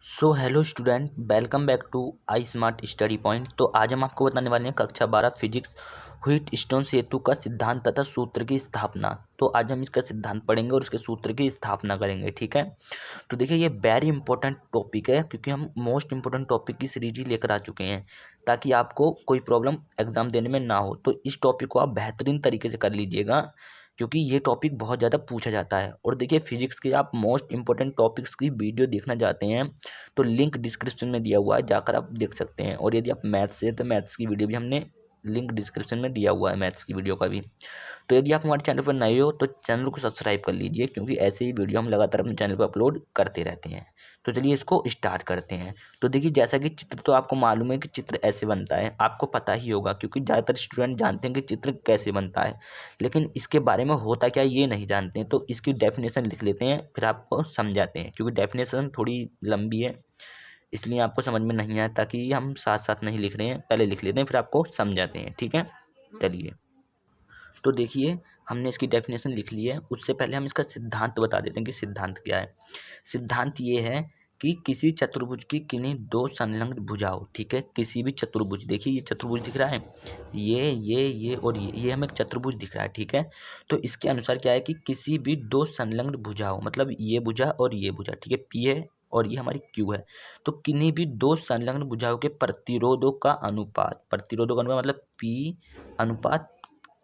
So hello student, welcome back to I smart study point. तो आज हम आपको बताने वाले हैं कक्षा 12 फिजिक्स व्हीटस्टोन सेतु का सिद्धांत तथा सूत्र की स्थापना। तो आज हम इसका सिद्धांत पढ़ेंगे और इसके सूत्र की स्थापना करेंगे। ठीक है, तो देखिए ये वेरी इंपॉर्टेंट टॉपिक है क्योंकि हम मोस्ट इंपॉर्टेंट टॉपिक की सीरीज ही लेकर आ चुके हैं ताकि आपको कोई प्रॉब्लम एग्जाम देने में ना हो। तो इस टॉपिक को आप बेहतरीन तरीके से कर लीजिएगा क्योंकि ये टॉपिक बहुत ज़्यादा पूछा जाता है। और देखिए फिजिक्स के आप मोस्ट इंपॉर्टेंट टॉपिक्स की वीडियो देखना चाहते हैं तो लिंक डिस्क्रिप्शन में दिया हुआ है, जाकर आप देख सकते हैं। और यदि आप मैथ्स से तो मैथ्स की वीडियो भी हमने लिंक डिस्क्रिप्शन में दिया हुआ है, मैथ्स की वीडियो का भी। तो यदि आप हमारे चैनल पर नए हो तो चैनल को सब्सक्राइब कर लीजिए क्योंकि ऐसे ही वीडियो हम लगातार अपने चैनल पर अपलोड करते रहते हैं। तो चलिए इसको स्टार्ट करते हैं। तो देखिए जैसा कि चित्र तो आपको मालूम है कि चित्र ऐसे बनता है, आपको पता ही होगा क्योंकि ज़्यादातर स्टूडेंट जानते हैं कि चित्र कैसे बनता है, लेकिन इसके बारे में होता क्या ये नहीं जानते हैं। तो इसकी डेफिनेशन लिख लेते हैं फिर आपको समझाते हैं क्योंकि डेफिनेशन थोड़ी लंबी है इसलिए आपको समझ में नहीं आया, ताकि हम साथ साथ नहीं लिख रहे हैं, पहले लिख लेते हैं फिर आपको समझाते हैं। ठीक है, चलिए। तो देखिए हमने इसकी डेफिनेशन लिख ली है, उससे पहले हम इसका सिद्धांत बता देते हैं कि सिद्धांत क्या है। सिद्धांत ये है कि किसी चतुर्भुज की किन्हीं दो संलग्न भुजाओं, ठीक है, किसी भी चतुर्भुज, देखिए ये चतुर्भुज दिख रहा है, ये और ये हमें एक चतुर्भुज दिख रहा है। ठीक है, तो इसके अनुसार क्या है कि किसी भी दो संलग्न भुजाओं, मतलब ये भुजा और ये भुजा, ठीक है, पी है और ये हमारी क्यू है, तो किन्हीं भी दो संलग्न भुजाओं के प्रतिरोधों का अनुपात, प्रतिरोधों का अनुपात मतलब पी अनुपात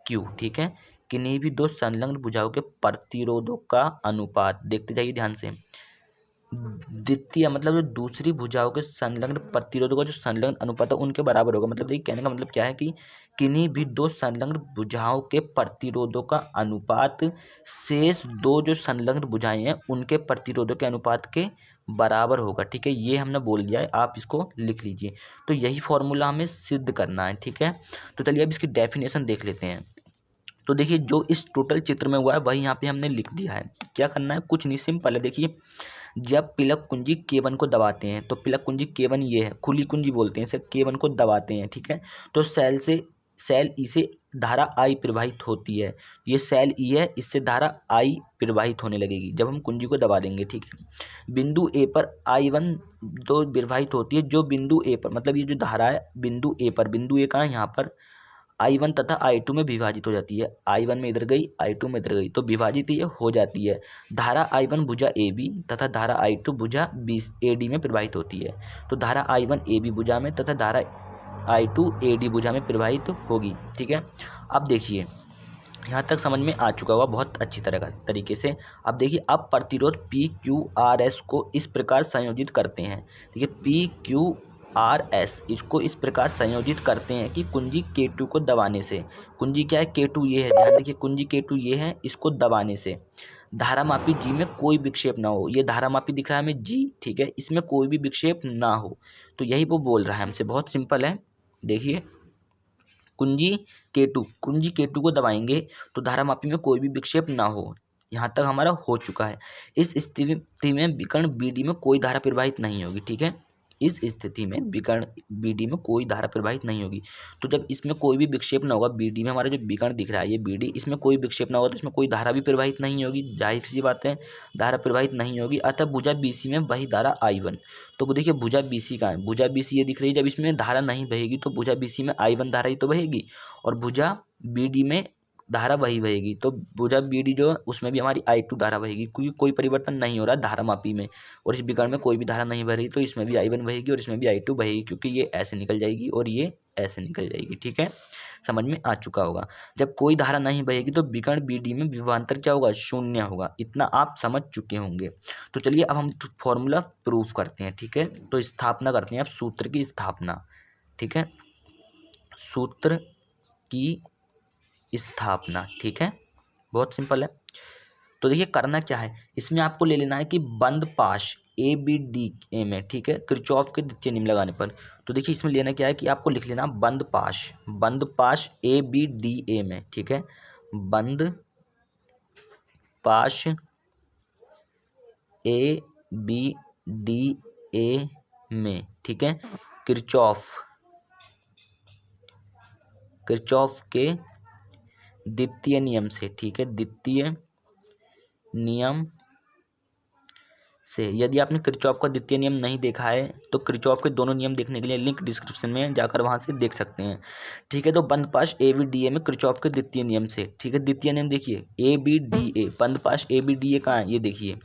क्यू। ठीक है, किन्हीं भी दो संलग्न भुजाओं के प्रतिरोधों का अनुपात, देखते जाइए ध्यान से, द्वितीय मतलब जो दूसरी भुजाओं के संलग्न प्रतिरोधों का जो संलग्न अनुपात है उनके बराबर होगा। मतलब देखिए कहने का मतलब क्या है कि किन्हीं भी दो संलग्न भुजाओं के प्रतिरोधों का अनुपात शेष दो जो संलग्न भुजाएं हैं उनके प्रतिरोधों के अनुपात के बराबर होगा। ठीक है, ये हमने बोल दिया है, आप इसको लिख लीजिए। तो यही फॉर्मूला हमें सिद्ध करना है। ठीक है, तो चलिए अब इसकी डेफिनेशन देख लेते हैं। तो देखिए जो इस टोटल चित्र में हुआ है वही यहाँ पे हमने लिख दिया है। क्या करना है, कुछ नहीं, सिंपल है। देखिए जब पिलक कुंजी K1 को दबाते हैं, तो पिलक कुंजी K1 ये है, खुली कुंजी बोलते हैं इसे, K1 को दबाते हैं, ठीक है, तो सेल ई से धारा I प्रवाहित होती है। ये सेल ई है, इससे धारा I प्रवाहित होने लगेगी जब हम कुंजी को दबा देंगे। ठीक है, बिंदु ए पर I1 तो प्रवाहित होती है, जो बिंदु ए पर, मतलब ये जो धारा है बिंदु ए पर, बिंदु ए कहाँ, यहाँ पर I1 तथा I2 में विभाजित हो जाती है। I1 में इधर गई, I2 में इधर गई, तो विभाजित ये हो जाती है। धारा I1 भुजा AB तथा धारा I2 भुजा AD में प्रवाहित होती है। तो धारा I1 AB भुजा में तथा धारा I2 AD भुजा में प्रवाहित होगी। ठीक है, अब देखिए यहाँ तक समझ में आ चुका होगा बहुत अच्छी तरीके से। अब देखिए अब प्रतिरोध PQRS को इस प्रकार संयोजित करते हैं। ठीक है, PQRS इसको इस प्रकार संयोजित करते हैं कि कुंजी K2 को दबाने से, कुंजी क्या है K2 ये है, ध्यान देखिए कुंजी K2 ये है, इसको दबाने से धारामापी G में कोई विक्षेप ना हो। ये धारामापी दिख रहा है हमें G, ठीक है, इसमें कोई भी विक्षेप ना हो। तो यही वो बोल रहा है हमसे, बहुत सिंपल है। देखिए कुंजी K2 को दबाएंगे तो धारामापी में कोई भी विक्षेप ना हो। यहाँ तक हमारा हो चुका है। इस स्थिति में विकर्ण BD में कोई धारा प्रवाहित नहीं होगी। ठीक है, इस स्थिति में विकर्ण BD में कोई धारा प्रवाहित नहीं होगी। तो जब इसमें कोई भी विक्षेप ना होगा, BD में हमारा जो विकर्ण दिख रहा है ये BD, इसमें कोई विक्षेप ना होगा तो इसमें कोई धारा भी प्रवाहित नहीं होगी, जाहिर सी बात है, धारा प्रवाहित नहीं होगी। अतः भुजा BC में वही धारा I1। तो देखिए भुजा BC कहाँ है, भुजा BC ये दिख रही है, जब इसमें धारा नहीं बहेगी तो भुजा BC में I1 धारा ही तो बहेगी और भुजा BD में धारा वही बहेगी। तो भुजा BD जो है उसमें भी हमारी I2 धारा बहेगी, क्योंकि कोई परिवर्तन नहीं हो रहा धारा मापी में, और इस विकर्ण में कोई भी धारा नहीं बह रही, तो इसमें भी I1 बहेगी और इसमें भी I2 बहेगी, क्योंकि ये ऐसे निकल जाएगी और ये ऐसे निकल जाएगी। ठीक है, समझ में आ चुका होगा। जब कोई धारा नहीं बहेगी तो विकर्ण BD में विभवांतर क्या होगा, शून्य होगा। इतना आप समझ चुके होंगे। तो चलिए अब हम फॉर्मूला प्रूफ करते हैं। ठीक है, तो स्थापना करते हैं अब, सूत्र की स्थापना। ठीक है, सूत्र की स्थापना। ठीक है, बहुत सिंपल है। तो देखिए करना क्या है, इसमें आपको ले लेना है कि बंद पाश ABDA में, ठीक है, किरचॉफ के द्वितीय नियम लगाने पर। तो देखिए इसमें लेना क्या है कि आपको लिख लेना बंद पाश ABDA में। ठीक है, बंद पाश ABDA में, ठीक है, किरचॉफ के द्वितीय नियम से, ठीक है, द्वितीय नियम से। यदि आपने किरचॉफ का द्वितीय नियम नहीं देखा है तो किरचॉफ के दोनों नियम देखने के लिए लिंक डिस्क्रिप्शन में जाकर वहां से देख सकते हैं। ठीक है, तो बंद पाश ए बी डी ए में किरचॉफ के द्वितीय नियम से। ठीक है, द्वितीय नियम देखिए ए बी डी ए, बंद पाश ए बी डी ए कहाँ है, ये देखिए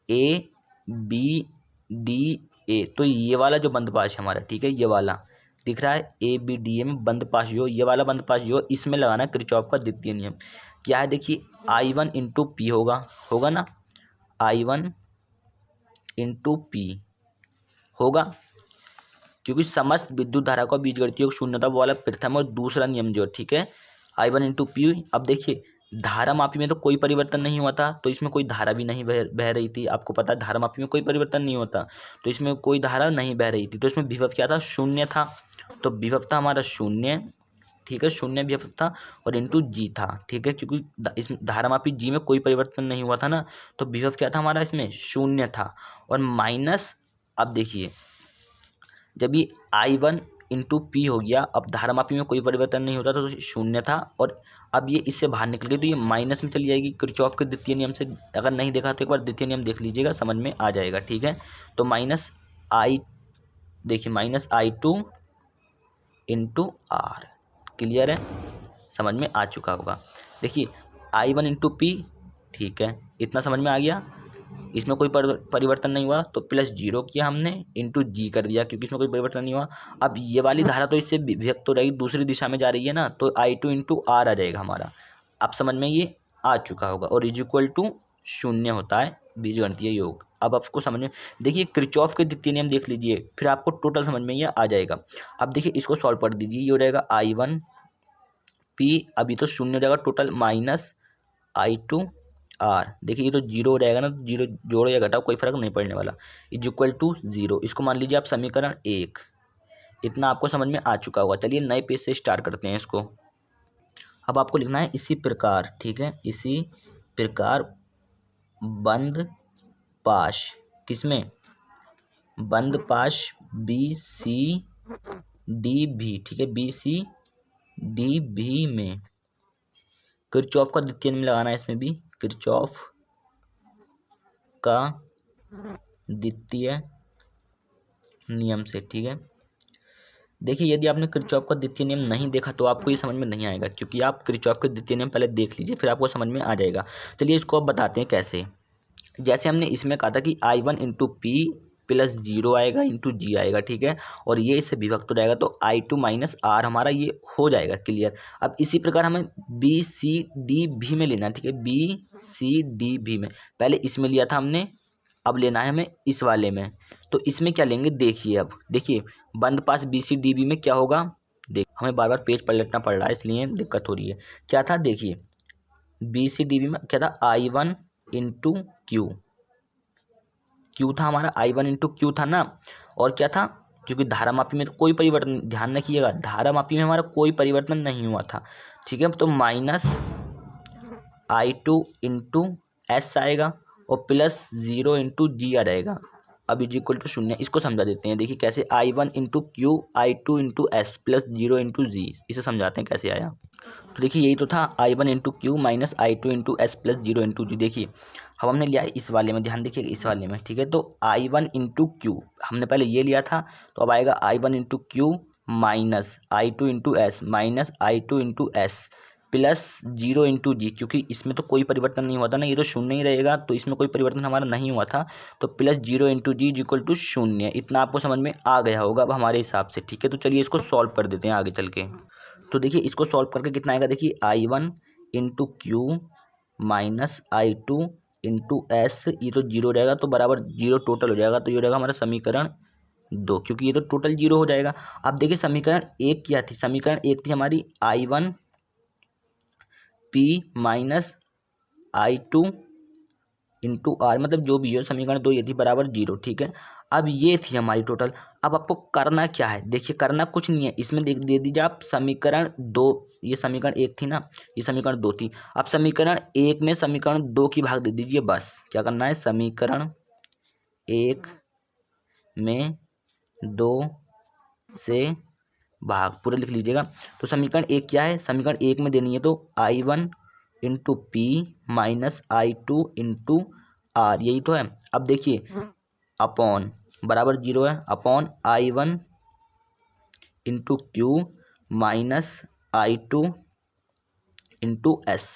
ए बी डी ए, तो ये वाला जो बंद पाश है हमारा, ठीक है, ये वाला दिख रहा है ए बी डी ए में बंद पाश जो, ये वाला बंद पाश जो, इसमें लगाना है किरचॉफ का द्वितीय नियम। क्या है देखिए I1 इंटू पी होगा ना, I1 इंटू पी होगा, क्योंकि समस्त विद्युत धारा का बीजगणितीय योग शून्यता वो वाला प्रथम और दूसरा नियम जो, ठीक है, I1 इंटू पी। अब देखिए धारा मापी में तो कोई परिवर्तन नहीं हुआ था, तो इसमें कोई धारा भी नहीं बह रही थी। आपको पता है धारा मापी में कोई परिवर्तन नहीं होता, तो इसमें कोई धारा नहीं बह रही थी, तो इसमें विभव क्या था, शून्य था, तो विभव था हमारा शून्य। ठीक है, शून्य विभव था और इंटू जी था। ठीक है, क्योंकि इस धारामापी जी में कोई परिवर्तन नहीं हुआ था ना, तो विभव क्या था हमारा, इसमें शून्य था। और माइनस, अब देखिए जब ये I1 इंटू पी हो गया, अब धारामापी में कोई परिवर्तन नहीं होता तो शून्य था, और अब ये इससे बाहर निकल गई तो ये माइनस में चली जाएगी। किरचॉफ के द्वितीय नियम से अगर नहीं देखा तो एक बार द्वितीय नियम देख लीजिएगा, समझ में आ जाएगा। ठीक है, तो माइनस आई, देखिए minus I2 into are, clear है, समझ में आ चुका होगा। देखिए I1 इंटू पी, ठीक है, इतना समझ में आ गया, इसमें कोई परिवर्तन नहीं हुआ तो प्लस जीरो किया हमने, इंटू जी कर दिया क्योंकि इसमें कोई परिवर्तन नहीं हुआ। अब ये वाली धारा तो इससे विभक्त तो रहेगी, दूसरी दिशा में जा रही है ना, तो I2 इंटू आर आ जाएगा हमारा। अब समझ में ये आ चुका होगा, और इज इक्वल टू शून्य होता है बीजगणितीय योग। अब आपको समझ में, देखिए किरचॉफ के द्वितीय नियम देख लीजिए, फिर आपको टोटल समझ में ये आ जाएगा। अब देखिए इसको सॉल्व कर दीजिए, ये हो जाएगा I1 पी, अभी तो शून्य हो जाएगा टोटल, माइनस I2 आर, देखिए ये तो जीरो हो जाएगा ना, तो जीरो जोड़ो या घटाओ कोई फर्क नहीं पड़ने वाला, इज इक्वल टू जीरो। इसको मान लीजिए आप समीकरण 1। इतना आपको समझ में आ चुका होगा। चलिए नए पेज से स्टार्ट करते हैं इसको। अब आपको लिखना है इसी प्रकार, ठीक है, इसी प्रकार बंद पाश, किसमें, बंद पाश बी सी डी भी, ठीक है, बी सी डी भी में किरचॉफ का द्वितीय नियम लगाना है, इसमें भी किरचॉफ का द्वितीय नियम से। ठीक है, देखिए यदि आपने किरचॉफ का द्वितीय नियम नहीं देखा तो आपको ये समझ में नहीं आएगा, क्योंकि आप किरचॉफ के द्वितीय नियम पहले देख लीजिए, फिर आपको समझ में आ जाएगा। चलिए इसको अब बताते हैं कैसे। जैसे हमने इसमें कहा था कि I1 into P plus zero आएगा इंटू जी आएगा, ठीक है, और ये इससे विभक्त हो जाएगा, तो I2 माइनस आर हमारा ये हो जाएगा, क्लियर। अब इसी प्रकार हमें बी सी डी भी में लेना है, ठीक है, बी सी डी भी में, पहले इसमें लिया था हमने, अब लेना है हमें इस वाले में। तो इसमें क्या लेंगे, देखिए अब देखिए बंद पास बी सी डी बी में क्या होगा, देख हमें बार बार पेज पलटना पड़ रहा है इसलिए दिक्कत हो रही है। क्या था, देखिए बी सी डी बी में क्या था, I1 इंटू क्यू, क्यू था हमारा, I1 इंटू क्यू था ना, और क्या था, क्योंकि धारा मापी में तो कोई परिवर्तन, ध्यान रखिएगा धारा मापी में हमारा कोई परिवर्तन नहीं हुआ था, ठीक है, तो माइनस I2 इंटू एस आएगा और प्लस जीरो इंटू जी आ जाएगा। अब इज इक्वल टू शून्य, इसको समझा देते हैं, देखिए कैसे, I1 into Q, I2 into S plus zero into G, इसे समझाते हैं कैसे आया। तो देखिए यही तो था, I1 into Q minus I2 into S plus zero into G. देखिए अब हमने लिया इस वाले में, ध्यान देखिए इस वाले में, ठीक है, तो I1 इंटू क्यू हमने पहले ये लिया था, तो अब आएगा I1 into Q minus I2 into S minus I2 into S plus zero into G, क्योंकि इसमें तो कोई परिवर्तन नहीं हुआ था ना, ये तो शून्य ही रहेगा, तो इसमें कोई परिवर्तन हमारा नहीं हुआ था, तो plus zero into g is equal to शून्य। इतना आपको समझ में आ गया होगा अब हमारे हिसाब से, ठीक है। तो चलिए इसको सॉल्व कर देते हैं आगे चल के। तो देखिए इसको सॉल्व करके कितना आएगा, देखिए I1 into Q minus I2 into S, ये तो जीरो रहेगा तो बराबर जीरो टोटल हो जाएगा, तो ये रहेगा हमारा समीकरण 2, क्योंकि ये तो टोटल जीरो हो जाएगा। अब देखिए समीकरण 1 क्या थी, समीकरण 1 थी हमारी I1 P minus I2 into are, मतलब जो भी हो, समीकरण 2 ये थी बराबर जीरो, ठीक है। अब ये थी हमारी टोटल। अब आपको करना क्या है, देखिए करना कुछ नहीं है, इसमें दे दीजिए आप समीकरण 2, ये समीकरण 1 थी ना, ये समीकरण 2 थी, अब समीकरण 1 में समीकरण 2 की भाग दे दीजिए, बस क्या करना है, समीकरण 1 में 2 से भाग पूरा लिख लीजिएगा। तो समीकरण 1 क्या है, समीकरण 1 में देनी है तो I1 into P minus I2 into R, यही तो है। अब देखिए अपॉन बराबर 0 है, upon I1 into Q minus I2 into S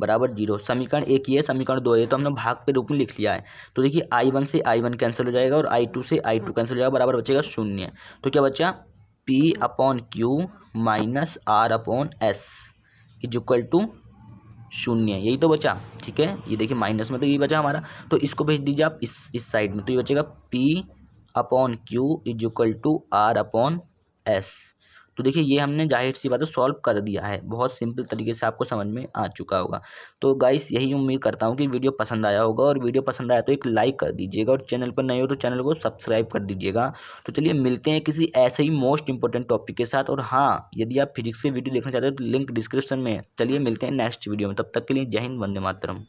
बराबर 0। समीकरण एक ही है, समीकरण 2 है, तो हमने भाग के रूप में लिख लिया है। तो देखिए I1 से I1 कैंसिल हो जाएगा और I2 से I2 कैंसिल हो जाएगा, बराबर बचेगा 0। तो क्या बचा, P upon Q minus R upon S is equal to 0, यही तो बचा। ठीक है, ये देखिए माइनस में तो यही बचा हमारा, तो इसको भेज दीजिए आप इस साइड में, तो ये बचेगा P upon Q is equal to R upon S. तो देखिए ये हमने जाहिर सी बात है सॉल्व कर दिया है, बहुत सिंपल तरीके से आपको समझ में आ चुका होगा। तो गाइस यही उम्मीद करता हूँ कि वीडियो पसंद आया होगा, और वीडियो पसंद आया तो एक लाइक कर दीजिएगा, और चैनल पर नए हो तो चैनल को सब्सक्राइब कर दीजिएगा। तो चलिए मिलते हैं किसी ऐसे ही मोस्ट इंपॉर्टेंट टॉपिक के साथ। और हाँ, यदि आप फिजिक्स के वीडियो देखना चाहते हो तो लिंक डिस्क्रिप्शन में है। चलिए मिलते हैं नेक्स्ट वीडियो में, तब तक के लिए जय हिंद, वंदे मातरम।